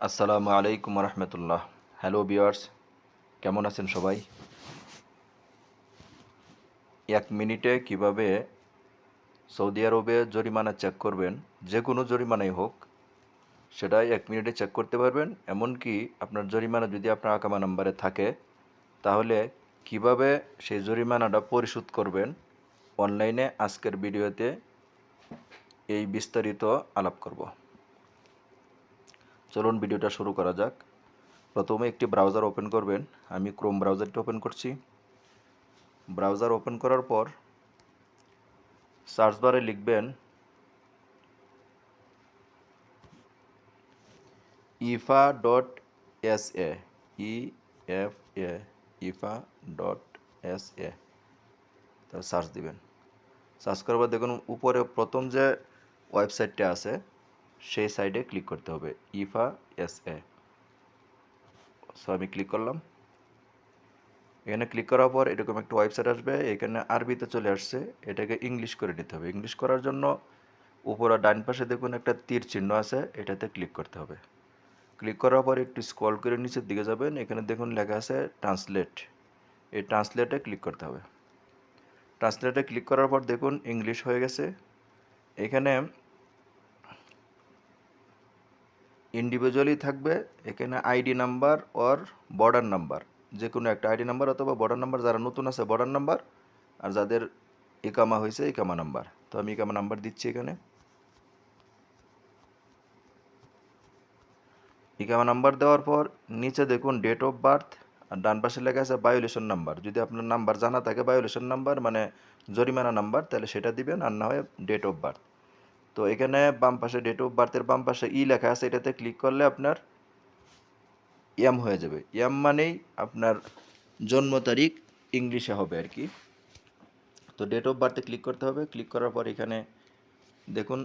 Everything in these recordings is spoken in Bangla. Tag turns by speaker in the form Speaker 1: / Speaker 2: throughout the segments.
Speaker 1: আসসালামু আলাইকুম রহমতুল্লাহ। হ্যালো ভিউয়ার্স, কেমন আছেন সবাই? 1 মিনিটে কিভাবে সৌদি আরবে জরিমানা চেক করবেন, যে কোনো জরিমানাই হোক, সেটাই 1 মিনিটে চেক করতে পারবেন। এমনকি আপনার জরিমানা যদি আপনার আকামা নাম্বারে থাকে, তাহলে কিভাবে সেই জরিমানাটা পরিশোধ করবেন, অনলাইনে আজকের ভিডিওতে এই বিস্তারিত আলাপ করব। চলুন ভিডিওটা শুরু করা যাক। প্রথমে একটি ব্রাউজার ওপেন করবেন। আমি ক্রোম ব্রাউজারটি ওপেন করছি। ব্রাউজার ওপেন করার পর সার্চ বারে লিখবেন ifa.sa, EFA, ifa.sa, তারপর সার্চ দিবেন। সার্চ করার পর দেখুন উপরে প্রথম যে ওয়েবসাইটটা আছে সেই সাইটে ক্লিক করতে হবে, ifa.sa। সো আমি ক্লিক করলাম। এখানে ক্লিক করার পর এরকম একটা ওয়েবসাইট আসবে। এখানে আরবিতে চলে আসছে, এটাকে ইংলিশ করে নিতে হবে। ইংলিশ করার জন্য উপরে ডান পাশে দেখুন একটা তীর চিহ্ন আছে, এটাতে ক্লিক করতে হবে। ক্লিক করার পর একটু স্ক্রল করে নিচের দিকে যাবেন। এখানে দেখুন লেখা আছে ট্রান্সলেট। এই ট্রান্সলেটে ক্লিক করতে হবে। ট্রান্সলেটে ক্লিক করার পর দেখুন ইংলিশ হয়ে গেছে। এখানে ইন্ডিভিজুয়ালি থাকবে, এখানে আইডি নাম্বার ওর বর্ডার নাম্বার, যে কোনো একটা আইডি নাম্বার অথবা বর্ডার নাম্বার, যারা নতুন আছে বর্ডার নাম্বার, আর যাদের ইকামা হয়েছে ইকামা নাম্বার। তো আমি ইকামা নাম্বার দিচ্ছি। এখানে ইকামা নাম্বার দেওয়ার পর নিচে দেখুন ডেট অফ বার্থ, আর ডান পাশে লেখা আছে ভায়োলেশন নাম্বার। যদি আপনার নাম্বার জানা থাকে ভায়োলেশন নাম্বার মানে জরিমানা নাম্বার, তাহলে সেটা দিবেন, আর না হয় ডেট অফ বার্থ। তো এখানে বাম পাশে ডেট অফ বার্থের বাম পাশে লেখা আছে, এটাতে ক্লিক করলে আপনার এম হয়ে যাবে। এম মানেই আপনার জন্ম তারিখ, ইংলিশে হবে আর কি। তো ডেট অফ বার্থে ক্লিক করতে হবে। ক্লিক করার পর এখানে দেখুন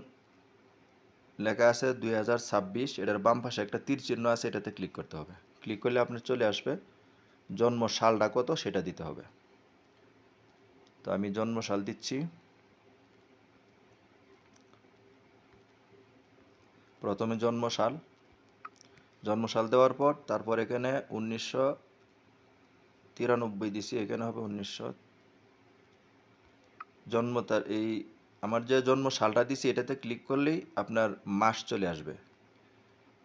Speaker 1: লেখা আছে 2026, এটার বাম পাশে একটা তীর চিহ্ন আছে, এটাতে ক্লিক করতে হবে। ক্লিক করলে আপনার চলে আসবে, জন্ম সালটা কত সেটা দিতে হবে। তো আমি জন্ম সাল দিচ্ছি। প্রথমে জন্ম সাল দেওয়ার পর তারপর এখানে 1993 দিছি, এখানে হবে 1900। এই আমার যে জন্ম সালটা দিছি এটাতে ক্লিক করলেই আপনার মাস চলে আসবে।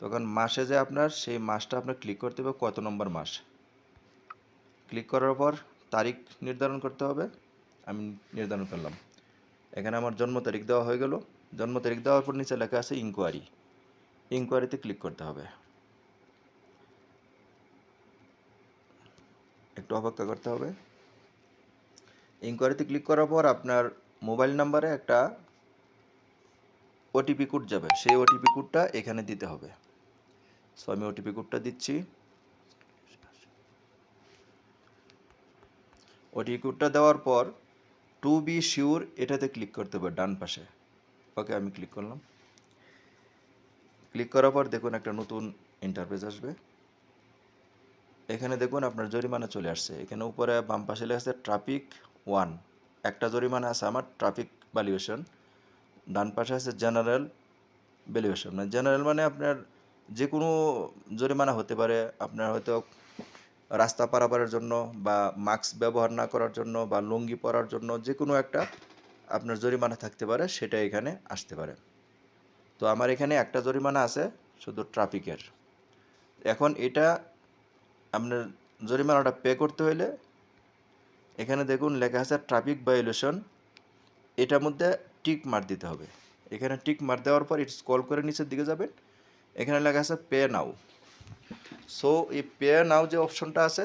Speaker 1: তখন মাসে যে আপনার সেই মাসটা আপনার ক্লিক করতে হবে, কত নম্বর মাস। ক্লিক করার পর তারিখ নির্ধারণ করতে হবে। আমি নির্ধারণ করলাম। এখানে আমার জন্ম তারিখ দেওয়া হয়ে গেল। জন্ম তারিখ দেওয়ার পর নিচে লেখা আছে ইনকোয়ারি। ইনকোয়ারিতে ক্লিক করতে হবে। একটু অপেক্ষা করতে হবে। ইনকোয়ারিতে ক্লিক করার পর আপনার মোবাইল নাম্বারে একটা ওটিপি কোড যাবে, সেই ওটিপি কোডটা এখানে দিতে হবে। সো আমি ওটিপি কোডটা দিচ্ছি। ওটিপি কোডটা দেওয়ার পর টু বি শিওর এটাতে ক্লিক করতে হবে ডান পাশে। ওকে, আমি ক্লিক করলাম। ক্লিক করার পর দেখুন একটা নতুন ইন্টারফেস আসবে। এখানে দেখুন আপনার জরিমানা চলে আসছে। এখানে উপরে বাম পাশে লেখা আছে ট্রাফিক 1, একটা জরিমানা আছে আমার ট্রাফিক ভ্যালুয়েশন। ডান পাশে আছে জেনারেল ভ্যালুয়েশন। মানে জেনারেল মানে আপনার যে কোনো জরিমানা হতে পারে, আপনার হয়তো রাস্তা পারাপারের জন্য, বা মাস্ক ব্যবহার না করার জন্য, বা লুঙ্গি পরার জন্য, যে কোনো একটা আপনার জরিমানা থাকতে পারে, সেটা এখানে আসতে পারে। তো আমার এখানে একটা জরিমানা আছে শুধু ট্রাফিকের। এখন এটা আপনার জরিমানাটা পে করতে হইলে এখানে দেখুন লেখা আছে ট্রাফিক ভায়োলেশন, এটার মধ্যে টিক মার দিতে হবে। এখানে টিক মার দেওয়ার পর একটু স্ক্রল করে নিচের দিকে যাবেন। এখানে লেখা আছে পে নাও। সো এই পে নাও যে অপশনটা আছে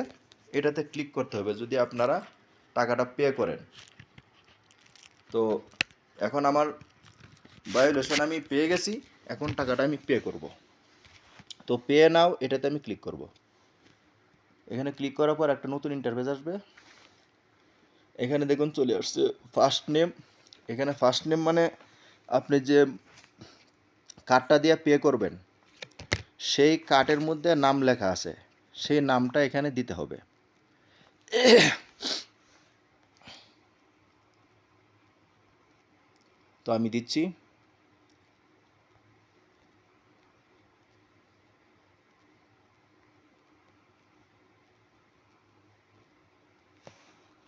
Speaker 1: এটাতে ক্লিক করতে হবে যদি আপনারা টাকাটা পে করেন। তো এখন আমার ভায়োলেশন আমি পেয়ে গেছি, এখন টাকাটা আমি পে করব। তো পে নাও এটাতে আমি ক্লিক করব। এখানে ক্লিক করার পর একটা নতুন ইন্টারফেস আসবে। এখানে দেখুন চলে আসছে ফার্স্ট নেম। এখানে ফার্স্ট নেম মানে আপনি যে কার্ডটা দিয়ে পে করবেন সেই কার্ডের মধ্যে নাম লেখা আছে, সেই নামটা এখানে দিতে হবে। তো আমি দিচ্ছি।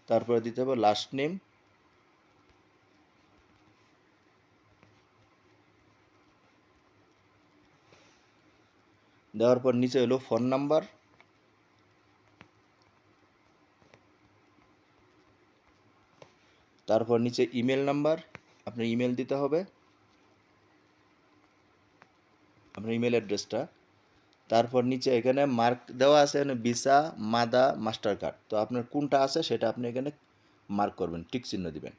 Speaker 1: তারপরে দিতে হবে লাস্ট নেম, দেওয়ার পর নিচে হলো ফোন নাম্বার, তারপর নিচে ইমেল নাম্বার, আপনার ইমেল দিতে হবে, আপনার ইমেল অ্যাড্রেসটা। তারপর নিচে এখানে মার্ক দেওয়া আছে এখানে ভিসা, মাদা, মাস্টার কার্ড। তো আপনার কোনটা আছে সেটা আপনি এখানে মার্ক করবেন, টিক চিহ্ন দিবেন।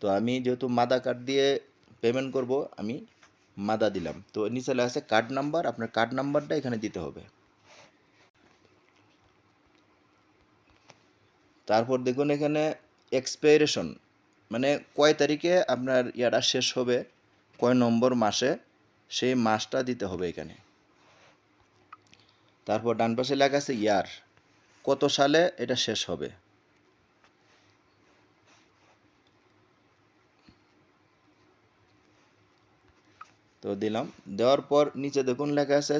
Speaker 1: তো আমি যেহেতু মাদা কার্ড দিয়ে পেমেন্ট করব, আমি মাদা দিলাম। তো নিচে লেখা আছে কার্ড নাম্বার, আপনার কার্ড নাম্বারটা এখানে দিতে হবে। তারপর দেখুন এখানে এক্সপাইরেশন, মানে কয় তারিখে আপনার ইয়াটা শেষ হবে, কয় নম্বর মাসে, সেই মাসটা দিতে হবে এখানে। তারপর ডান পাশে লেখা আছে ইয়ার, কত সালে এটা শেষ হবে। তো দিলাম, দেওয়ার পর নিচে দেখুন লেখা আছে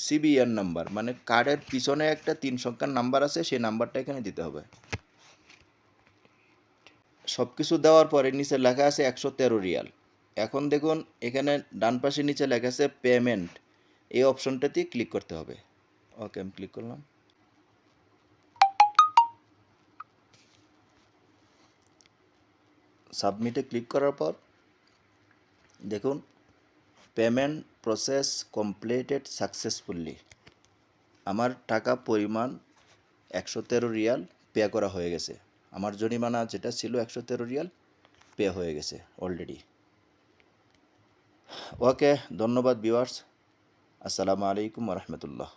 Speaker 1: সিবিএন নাম্বার, মানে কার্ডের পিছনে একটা 3 সংখ্যার নাম্বার আছে, সেই নাম্বারটা এখানে দিতে হবে। সব কিছু দেওয়ার পরে নিচে লেখা আছে 113 রিয়াল। এখন দেখুন এখানে ডান পাশে নিচে লেখা আছে পেমেন্ট, এই অপশনটাতে ক্লিক করতে হবে। ওকে, আমি ক্লিক করলাম। সাবমিটে ক্লিক করার পর দেখুন পেমেন্ট প্রসেস কমপ্লিটেড সাকসেসফুলি, আমার টাকা পরিমাণ 113 রিয়াল পে করা হয়ে গেছে। আমার জরিমানা যেটা ছিল 113 রিয়াল পে হয়ে গেছে অলরেডি। ওকে, ধন্যবাদ ভিউয়ার্স। আসসালামু আলাইকুম রহমতুল্লাহ।